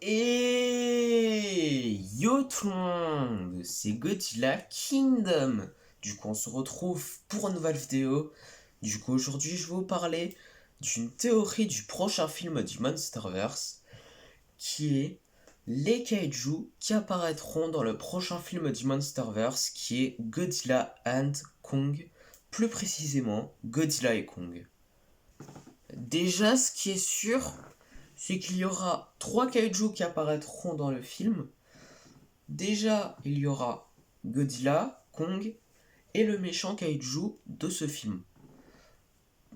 Et yo tout le monde, c'est Godzilla Kingdom. Du coup, on se retrouve pour une nouvelle vidéo. Du coup, aujourd'hui, je vais vous parler d'une théorie du prochain film du Monsterverse, qui est les kaiju qui apparaîtront dans le prochain film du Monsterverse, qui est Godzilla and Kong, plus précisément Godzilla et Kong. Déjà, ce qui est sûr, c'est qu'il y aura trois kaiju qui apparaîtront dans le film. Déjà, il y aura Godzilla, Kong et le méchant kaiju de ce film.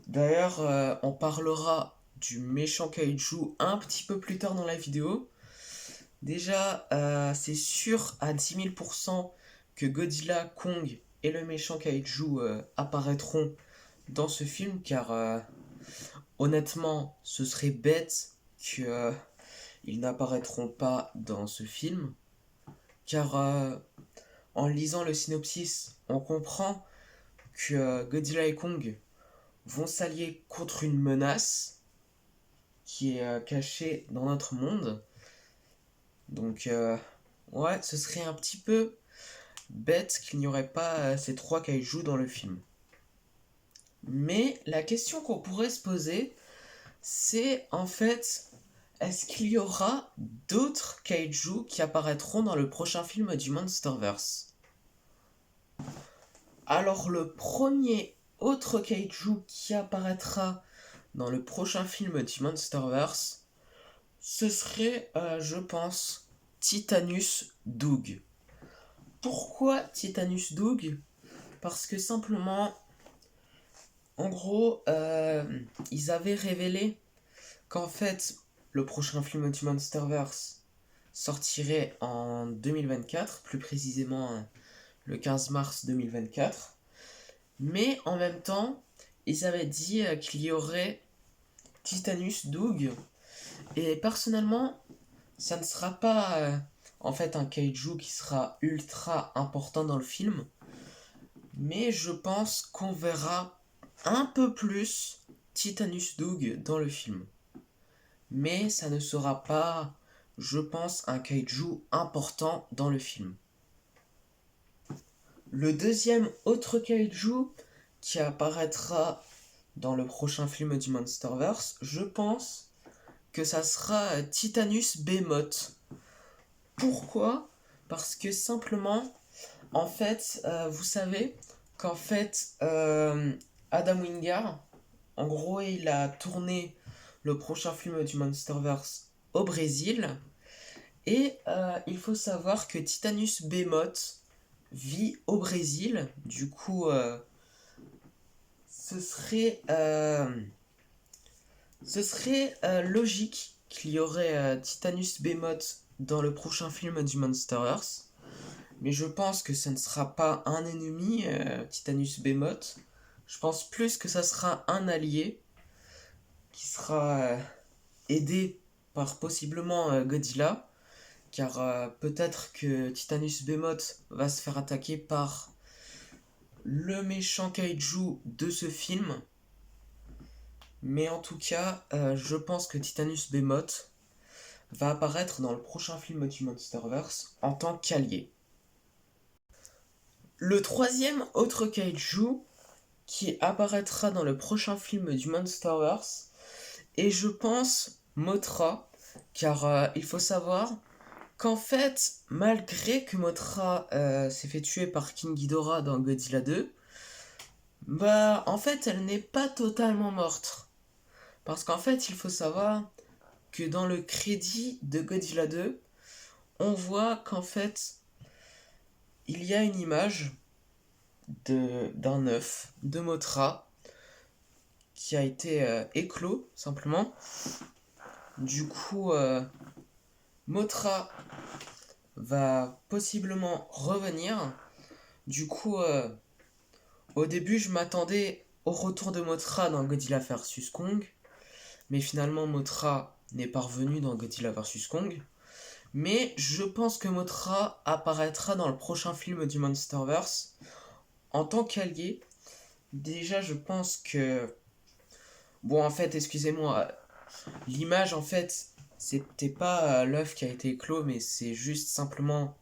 D'ailleurs, on parlera du méchant kaiju un petit peu plus tard dans la vidéo. Déjà, c'est sûr à 10 000% que Godzilla, Kong et le méchant kaiju apparaîtront dans ce film, car honnêtement, ce serait bête qu'ils n'apparaîtront pas dans ce film, car en lisant le synopsis, on comprend que Godzilla et Kong vont s'allier contre une menace qui est cachée dans notre monde. Donc, ouais, ce serait un petit peu bête qu'il n'y aurait pas ces trois kaiju dans le film. Mais la question qu'on pourrait se poser, c'est en fait, est-ce qu'il y aura d'autres kaiju qui apparaîtront dans le prochain film du Monsterverse? Alors le premier autre kaiju qui apparaîtra dans le prochain film du Monsterverse, ce serait, je pense, Titanus Doug. Pourquoi Titanus Doug? Parce que simplement, en gros, ils avaient révélé qu'en fait, le prochain film du Monsterverse sortirait en 2024, plus précisément le 15 mars 2024. Mais en même temps, ils avaient dit qu'il y aurait Titanus Doug. Et personnellement, ça ne sera pas en fait un kaiju qui sera ultra important dans le film. Mais je pense qu'on verra un peu plus Titanus Doug dans le film. Mais ça ne sera pas, je pense, un kaiju important dans le film. Le deuxième autre kaiju qui apparaîtra dans le prochain film du Monsterverse, je pense que ça sera Titanus Behemoth. Pourquoi? Parce que simplement, en fait, vous savez qu'en fait, Adam Wingard, en gros, il a tourné le prochain film du Monsterverse au Brésil. Et il faut savoir que Titanus Behemoth vit au Brésil. Du coup, ce serait, logique qu'il y aurait Titanus Behemoth dans le prochain film du Monsterverse. Mais je pense que ce ne sera pas un ennemi, Titanus Behemoth. Je pense plus que ça sera un allié qui sera aidé par possiblement Godzilla. Car peut-être que Titanus Behemoth va se faire attaquer par le méchant kaiju de ce film. Mais en tout cas, je pense que Titanus Behemoth va apparaître dans le prochain film du Monsterverse en tant qu'allié. Le troisième autre kaiju qui apparaîtra dans le prochain film du Monsterverse est, je pense, Mothra. Car il faut savoir qu'en fait, malgré que Mothra s'est fait tuer par King Ghidorah dans Godzilla 2, bah en fait elle n'est pas totalement morte. Parce qu'en fait il faut savoir que dans le crédit de Godzilla 2, on voit qu'en fait il y a une image d'un œuf de Mothra qui a été éclos simplement. Du coup, Mothra va possiblement revenir. Du coup, au début, je m'attendais au retour de Mothra dans Godzilla vs Kong, mais finalement Mothra n'est pas revenu dans Godzilla vs Kong. Mais je pense que Mothra apparaîtra dans le prochain film du Monsterverse en tant qu'allié. Déjà, je pense que... Bon, en fait, excusez-moi, l'image, en fait, C'était pas l'œuf qui a été éclos, mais c'est juste simplement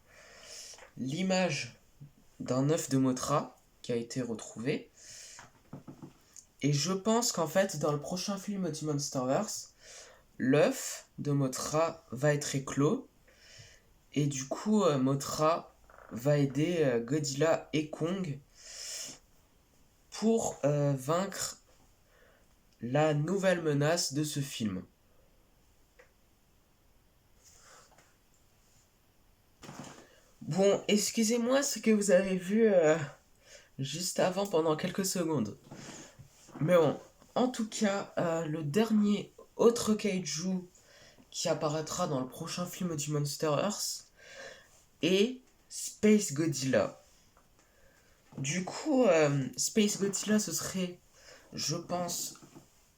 l'image d'un œuf de Mothra qui a été retrouvé. Et je pense qu'en fait, dans le prochain film du Monsterverse, l'œuf de Mothra va être éclos. Et du coup, Mothra va aider Godzilla et Kong pour vaincre la nouvelle menace de ce film. Bon, excusez-moi ce que vous avez vu juste avant pendant quelques secondes. Mais bon, en tout cas, le dernier autre kaiju qui apparaîtra dans le prochain film du Monsterverse est Space Godzilla. Du coup, Space Godzilla, ce serait, je pense,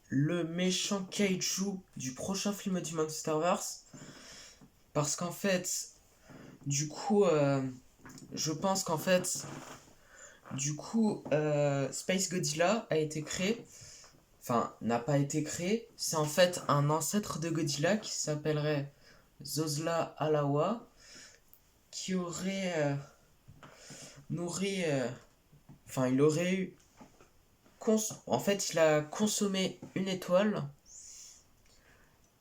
le méchant kaiju du prochain film du Monsterverse. Parce qu'en fait, du coup, je pense qu'en fait, Space Godzilla a été créé, enfin, n'a pas été créé, c'est en fait un ancêtre de Godzilla qui s'appellerait Zosla Alawa, qui aurait nourri, enfin, il aurait eu, en fait, il a consommé une étoile,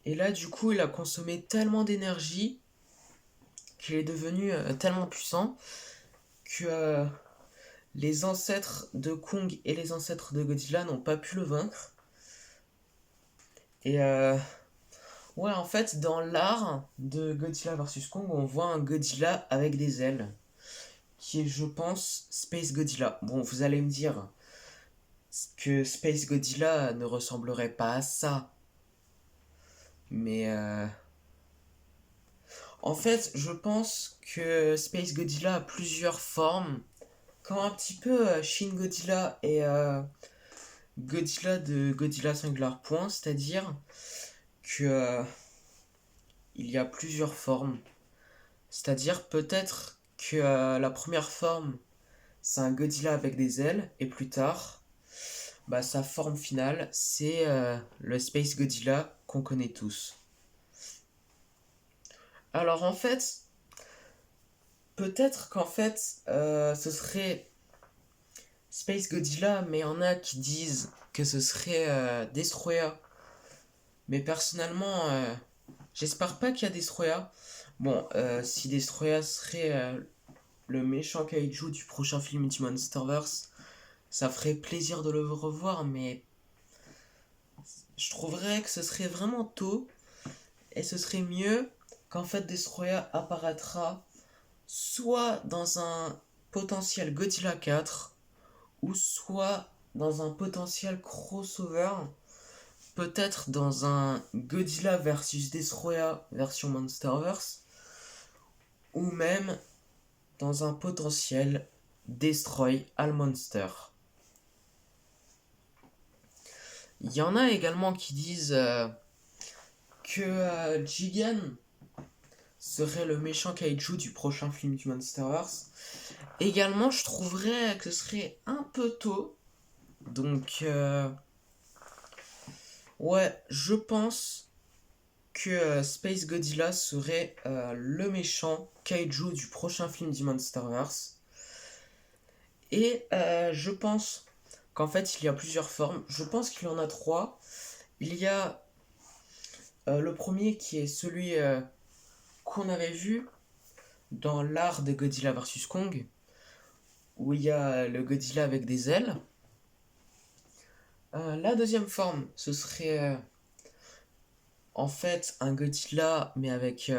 et là, du coup, il a consommé tellement d'énergie qu'il est devenu tellement puissant que les ancêtres de Kong et les ancêtres de Godzilla n'ont pas pu le vaincre. Et ouais, en fait, dans l'art de Godzilla vs Kong, on voit un Godzilla avec des ailes, qui est, je pense, Space Godzilla. Bon, vous allez me dire que Space Godzilla ne ressemblerait pas à ça. Mais en fait, je pense que Space Godzilla a plusieurs formes. Comme un petit peu Shin Godzilla et Godzilla de Godzilla Singular Point, c'est-à-dire que il y a plusieurs formes. C'est-à-dire peut-être que la première forme, c'est un Godzilla avec des ailes, et plus tard, bah, sa forme finale, c'est le Space Godzilla qu'on connaît tous. Alors en fait, peut-être qu'en fait, ce serait Space Godzilla, mais il y en a qui disent que ce serait Destroyer. Mais personnellement, j'espère pas qu'il y a Destroyer. Bon, si Destroyer serait le méchant kaiju du prochain film du Monsterverse, ça ferait plaisir de le revoir, mais je trouverais que ce serait vraiment tôt, et ce serait mieux qu'en fait Destroyer apparaîtra soit dans un potentiel Godzilla 4, ou soit dans un potentiel crossover, peut-être dans un Godzilla versus Destroyer version Monsterverse, ou même dans un potentiel Destroy All Monster. Il y en a également qui disent que Jigen serait le méchant kaiju du prochain film du Monsterverse. Également, je trouverais que ce serait un peu tôt. Donc, ouais, je pense que Space Godzilla serait le méchant kaiju du prochain film du Monsterverse. Et je pense qu'en fait, il y a plusieurs formes. Je pense qu'il y en a trois. Il y a le premier qui est celui qu'on avait vu dans l'art de Godzilla vs Kong, où il y a le Godzilla avec des ailes. La deuxième forme, ce serait en fait un Godzilla, mais avec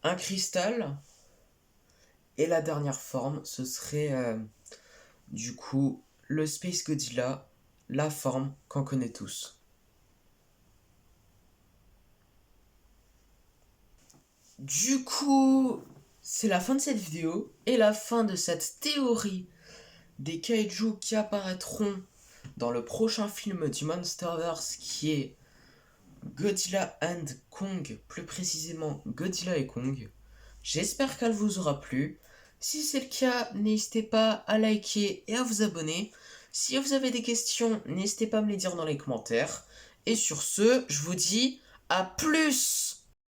un cristal. Et la dernière forme, ce serait du coup le Space Godzilla, la forme qu'on connaît tous. Du coup, c'est la fin de cette vidéo et la fin de cette théorie des kaiju qui apparaîtront dans le prochain film du Monsterverse, qui est Godzilla and Kong, plus précisément Godzilla et Kong. J'espère qu'elle vous aura plu. Si c'est le cas, n'hésitez pas à liker et à vous abonner. Si vous avez des questions, n'hésitez pas à me les dire dans les commentaires. Et sur ce, je vous dis À plus!